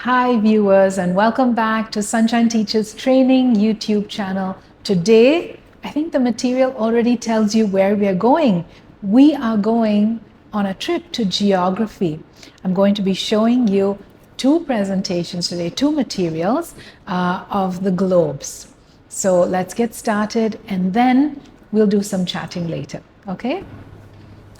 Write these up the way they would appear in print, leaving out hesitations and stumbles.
Hi viewers, and welcome back to Sunshine Teachers Training YouTube channel. Today, I think the material already tells you where we are going. We are going on a trip to geography. I'm going to be showing you two presentations today, two materials of the globes. So let's get started and then we'll do some chatting later, okay?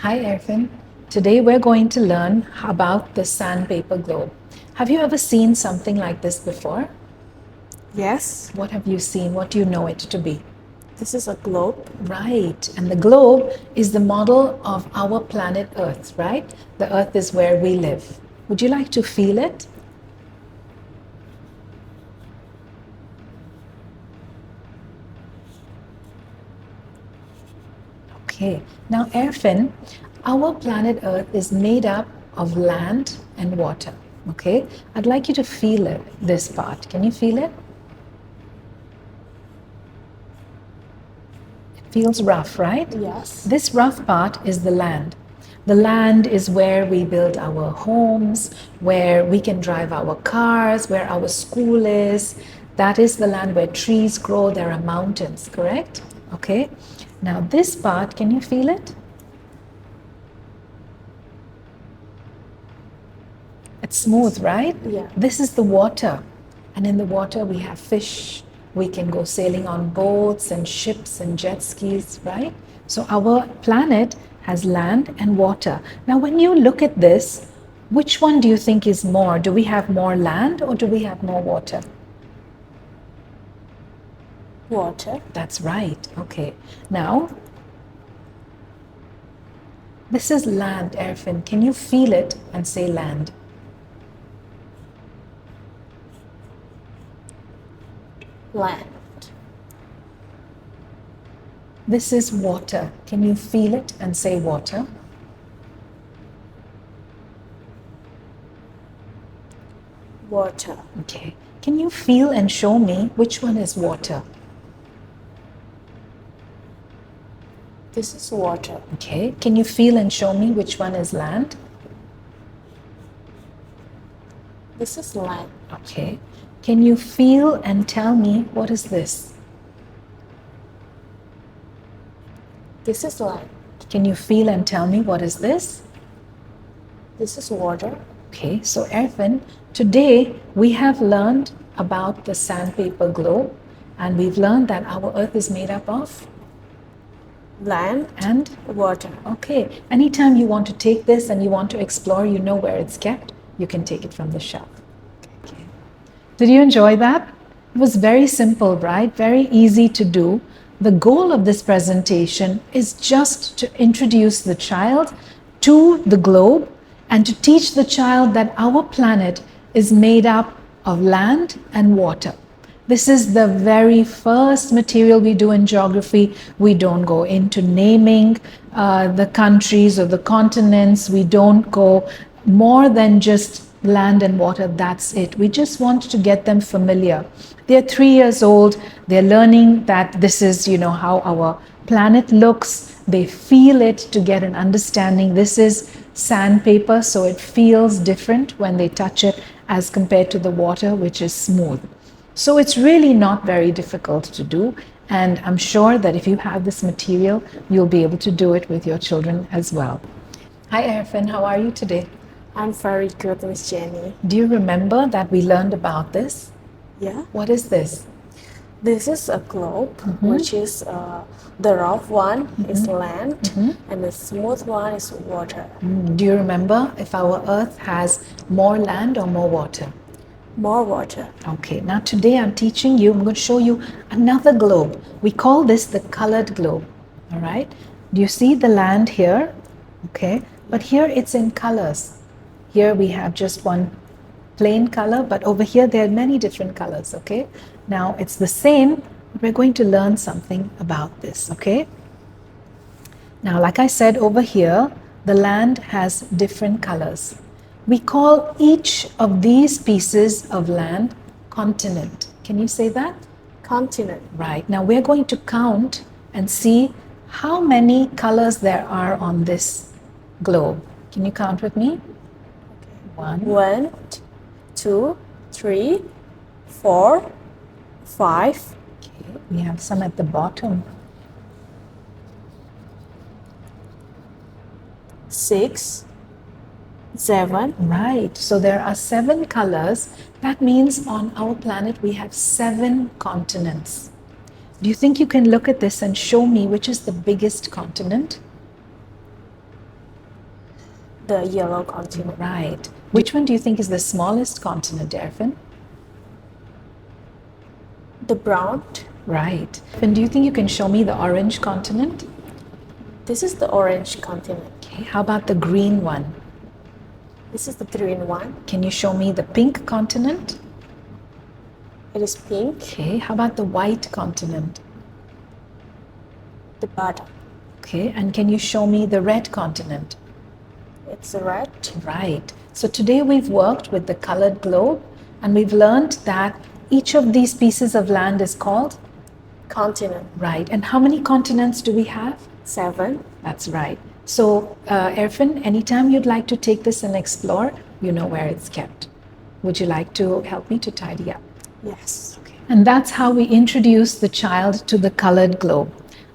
Hi Erfin. Today we're going to learn about the sandpaper globe. Have you ever seen something like this before? Yes, What have you seen? What do you know it to be? this is a globe. Right. And the globe is the model of our planet Earth, right? The Earth is where we live. Would you like to feel it? Okay. Now, Erfin, our planet Earth is made up of land and water. Okay. I'd like you to feel it, this part. Can you feel it? Feels rough, right? Yes. This rough part is the land. The land is where we build our homes, where we can drive our cars, where our school is. That is the land where trees grow. There are mountains, correct? Okay. Now this part, can you feel it? It's smooth, right? Yeah. This is the water. And in the water we have fish. We can go sailing on boats and ships and jet skis, right? So our planet has land and water. Now when you look at this, which one do you think is more? Do we have more land or do we have more water? Water. That's right. Okay. Now, this is land, Erfin. Can you feel it and say land? Land. This is water. Can you feel it and say water? Water. Okay. Can you feel and show me which one is water? This is water. Okay. Can you feel and show me which one is land? This is land. Okay. Can you feel and tell me what is this? This is land. Can you feel and tell me what is this? This is water. Okay, so Erfin, today we have learned about the sandpaper globe and we've learned that our earth is made up of Land. and Water. okay, anytime you want to take this and you want to explore, you know where it's kept, you can take it from the shelf. Okay. Did you enjoy that? It was very simple, right? Very easy to do. The goal of this presentation is just to introduce the child to the globe and to teach the child that our planet is made up of land and water. This is the very first material we do in geography. We don't go into naming the countries or the continents. We don't go more than just land and water. That's it. We just want to get them familiar. They're 3 years old. They're learning that this is, how our planet looks. They feel it to get an understanding. This is sandpaper, so it feels different when they touch it as compared to the water, which is smooth. So it's really not very difficult to do. And I'm sure that if you have this material, you'll be able to do it with your children as well. Hi, Erfin. How are you today? I'm very good, Miss Jenny. Do you remember that we learned about this? Yeah. What is this? This is a globe, which is the rough one is land, and the smooth one is water. Do you remember if our earth has more land or more water? More water. Okay, now today I'm teaching you, I'm going to show you another globe. We call this the colored globe. All right. Do you see the land here? Okay, but here it's in colors. Here we have just one plain color, but over here there are many different colors, okay? Now it's the same, but we're going to learn something about this, okay? Now, like I said, over here, the land has different colors. We call each of these pieces of land continent. Can you say that? Continent. Right. Now we're going to count and see how many colors there are on this globe. Can you count with me? 1, 1, 2, 3, 4, 5, Okay, we have some at the bottom. 6, 7. Right, so there are 7 colors. That means on our planet we have 7 continents. Do you think you can look at this and show me which is the biggest continent? The yellow continent. Right. Which one do you think is the smallest continent, Erfin? The brown. Right. And do you think you can show me the orange continent? This is the orange continent. Okay, how about the green one? This is the green one. Can you show me the pink continent? It is pink. Okay, how about the white continent? The bottom. Okay, and can you show me the red continent? It's red. Right. So today we've worked with the colored globe and we've learned that each of these pieces of land is called? Continent. Right. And how many continents do we have? 7. That's right. So, Erfin, anytime you'd like to take this and explore, you know where it's kept. Would you like to help me to tidy up? Yes. Okay. And that's how we introduce the child to the colored globe.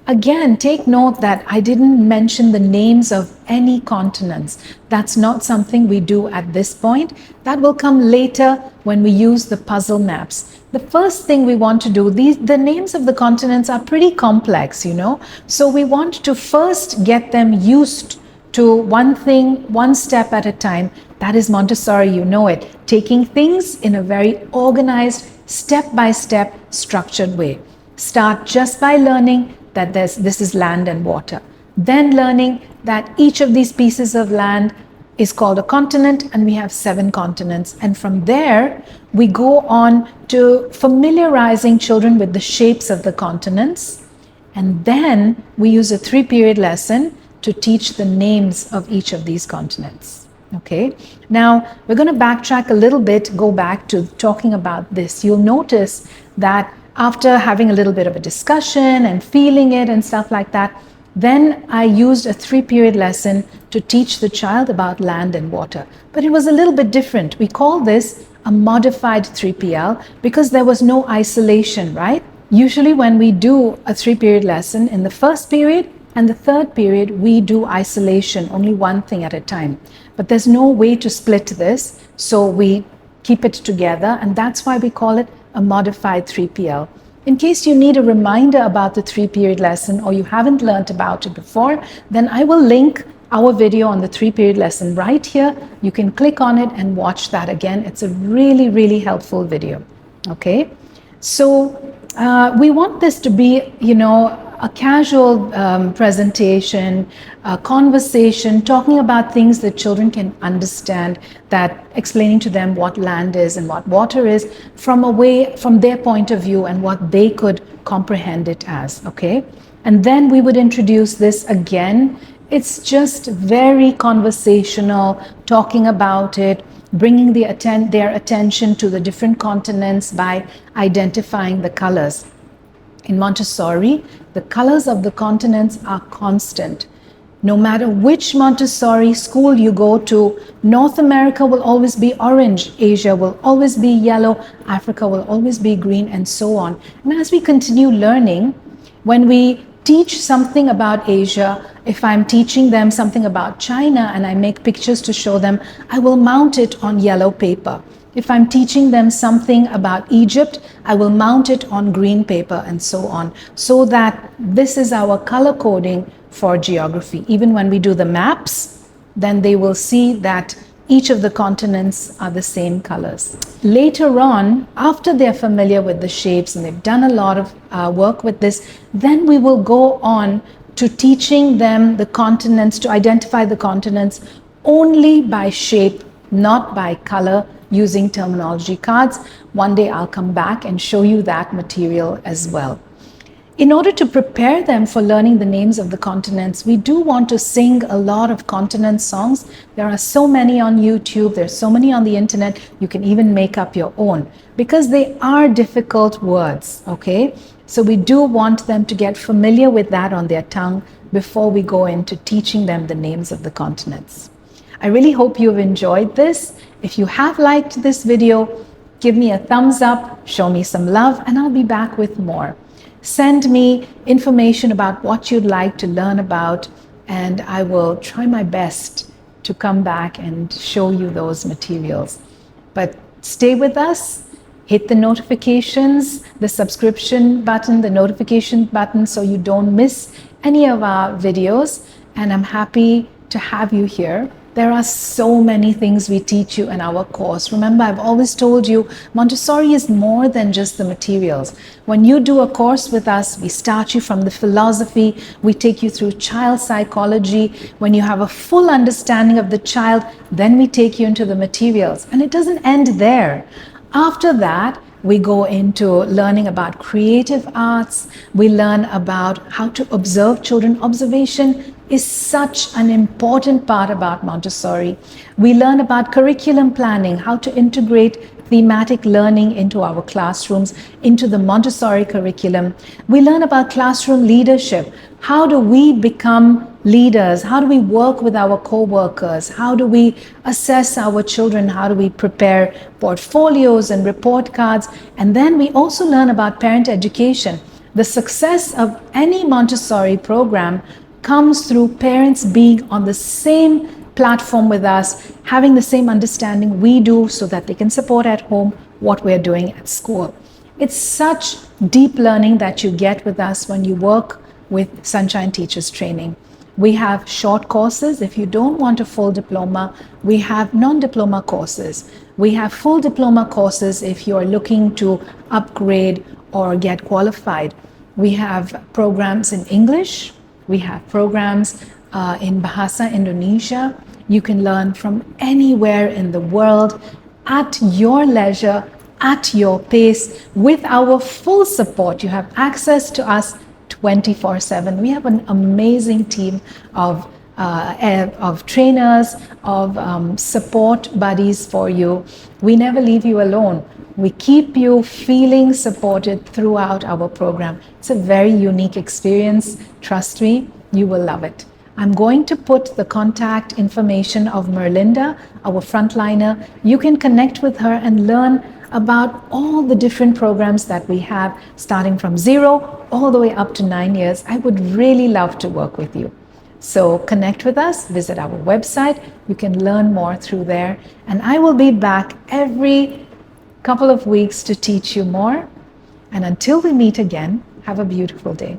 Again, take note that I didn't mention the names of any continents. That's not something we do at this point. That will come later when we use the puzzle maps. The first thing we want to do, the names of the continents are pretty complex, you know. So we want to first get them used to one thing, one step at a time. That is Montessori, you know it. Taking things in a very organized, step-by-step, structured way. Start just by learning that this is land and water. Then learning that each of these pieces of land is called a continent and we have 7 continents. And from there, we go on to familiarizing children with the shapes of the continents. And then we use a 3-period lesson to teach the names of each of these continents. Okay, now we're going to backtrack a little bit, go back to talking about this. You'll notice that after having a little bit of a discussion and feeling it and stuff like that, then I used a 3-period lesson to teach the child about land and water. But it was a little bit different. We call this a modified 3PL because there was no isolation, right? Usually when we do a 3-period lesson, in the first period and the third period, we do isolation, only one thing at a time. But there's no way to split this, so we keep it together, and that's why we call it a modified 3PL. In case you need a reminder about the 3-period lesson or you haven't learned about it before, then I will link our video on the 3-period lesson right here. You can click on it and watch that again. It's a really, really helpful video. Okay, so we want this to be, you know, a casual presentation, a conversation, talking about things that children can understand, that explaining to them what land is and what water is from their point of view and what they could comprehend it as, okay? And then we would introduce this again. It's just very conversational, talking about it, bringing their attention to the different continents by identifying the colors. In Montessori, the colors of the continents are constant. No matter which Montessori school you go to, North America will always be orange, Asia will always be yellow, Africa will always be green, and so on. And as we continue learning, when we teach something about Asia, if I'm teaching them something about China and I make pictures to show them, I will mount it on yellow paper. If I'm teaching them something about Egypt, I will mount it on green paper and so on, so that this is our color coding for geography. Even when we do the maps, then they will see that each of the continents are the same colors. Later on, after they're familiar with the shapes and they've done a lot of work with this, then we will go on to teaching them the continents, to identify the continents only by shape, not by color, using terminology cards. One day I'll come back and show you that material as well. In order to prepare them for learning the names of the continents, we do want to sing a lot of continent songs. There are so many on YouTube, there's so many on the internet, you can even make up your own, because they are difficult words, okay? So we do want them to get familiar with that on their tongue before we go into teaching them the names of the continents. I really hope you've enjoyed this. If you have liked this video, give me a thumbs up, show me some love, and I'll be back with more. Send me information about what you'd like to learn about, and I will try my best to come back and show you those materials. But stay with us, hit the notifications, the subscription button, the notification button, so you don't miss any of our videos, and I'm happy to have you here. There are so many things we teach you in our course. Remember, I've always told you, Montessori is more than just the materials. When you do a course with us, we start you from the philosophy, we take you through child psychology. When you have a full understanding of the child, then we take you into the materials. And it doesn't end there. After that, we go into learning about creative arts. We learn about how to observe children. Observation is such an important part about Montessori. We learn about curriculum planning, how to integrate thematic learning into our classrooms, into the Montessori curriculum. We learn about classroom leadership. How do we become leaders? How do we work with our co-workers? How do we assess our children? How do we prepare portfolios and report cards? And then we also learn about parent education. The success of any Montessori program comes through parents being on the same platform with us, having the same understanding we do, so that they can support at home what we're doing at school. It's such deep learning that you get with us when you work with Sunshine Teachers Training. We have short courses. If you don't want a full diploma, we have non-diploma courses. We have full diploma courses if you're looking to upgrade or get qualified. We have programs in English. We have programs in Bahasa Indonesia. You can learn from anywhere in the world at your leisure, at your pace, with our full support. You have access to us 24/7. We have an amazing team of trainers, of support buddies for you. We never leave you alone. We keep you feeling supported throughout our program. It's a very unique experience. Trust me, you will love it. I'm going to put the contact information of Merlinda, our frontliner. You can connect with her and learn about all the different programs that we have, starting from 0 all the way up to 9 years. I would really love to work with you. So connect with us, visit our website. You can learn more through there. And I will be back every couple of weeks to teach you more. And until we meet again, have a beautiful day.